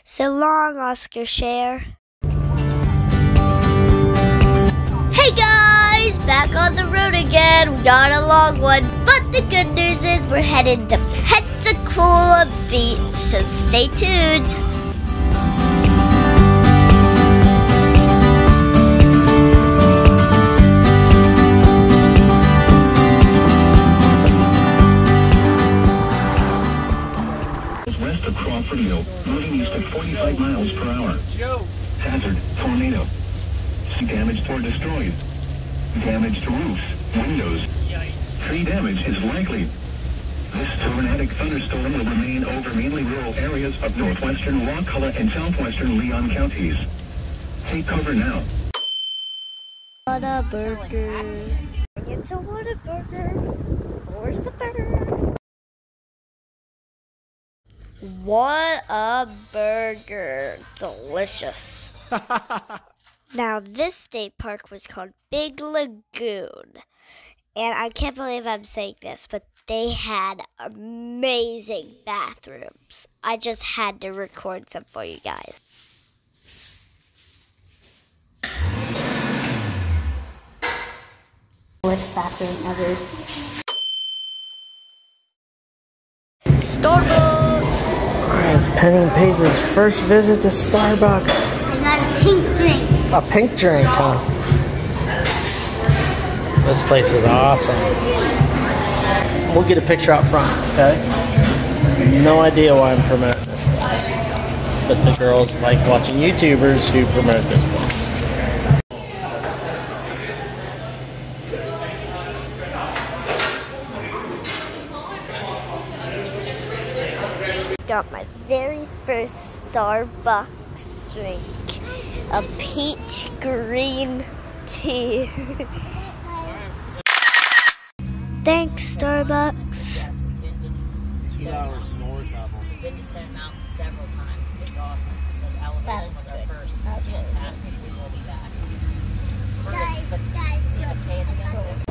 So long, Oscar Sherer. Hey guys, back on the road again. We got a long one, but the good news is we're headed to Pensacola Beach, so stay tuned. West of Crawford Hill, moving east at 45 miles per hour. Hazard, tornado. Damaged or destroyed. Damage to roofs, windows. Tree damage is likely. This tornadic thunderstorm will remain over mainly rural areas of northwestern Wakulla and southwestern Leon counties. Take cover now. Whataburger. It's a Whataburger for supper. What a burger. Delicious. Now, this state park was called Big Lagoon. And I can't believe I'm saying this, but they had amazing bathrooms. I just had to record some for you guys. Worst bathroom ever. Starbucks! Alright, it's Penny and Paisley's first visit to Starbucks. I got a pink drink. A pink drink, huh? This place is awesome. We'll get a picture out front, okay? No idea why I'm promoting this place. But the girls like watching YouTubers who promote this place. Got my very first Starbucks drink. A peach green tea. Thanks, Starbucks. 2 hours north of them. We've been to Stone Mountain several times. It's awesome. So the elevation was our first. That's fantastic. We will be back. Guys, see the pay at the end.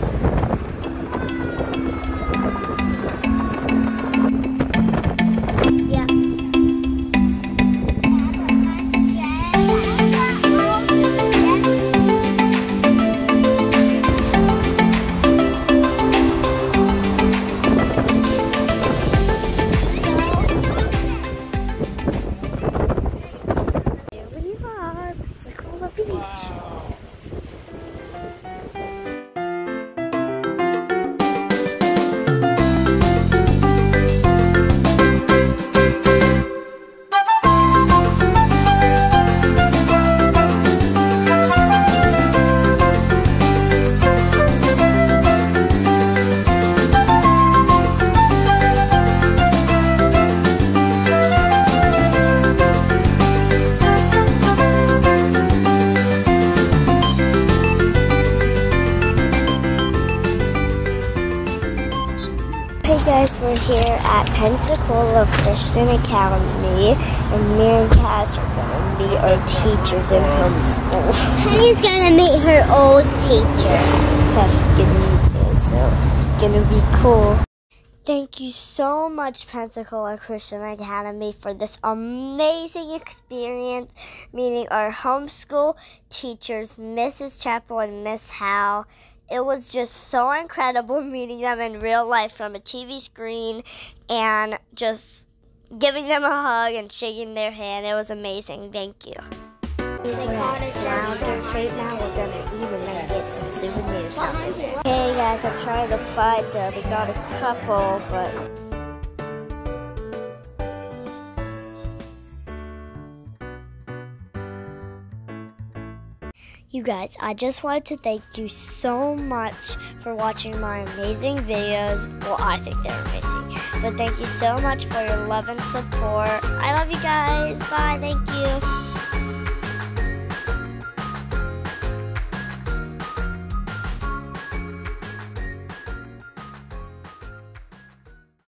Hey guys, we're here at Pensacola Christian Academy, and me and Cash are going to meet our teachers in homeschool. Penny's going to meet her old teacher. Cash is going to meet me, so it's going to be cool. Thank you so much, Pensacola Christian Academy, for this amazing experience, meeting our homeschool teachers, Mrs. Chappell and Miss Howe. It was just so incredible meeting them in real life from a TV screen and just giving them a hug and shaking their hand. It was amazing. Thank you. We're at Rounders right now. We're going to eat and then get some souvenirs shopping. Hey guys, I'm trying to find we got a couple, but... You guys, I just wanted to thank you so much for watching my amazing videos. Well, I think they're amazing. But thank you so much for your love and support. I love you guys. Bye. Thank you.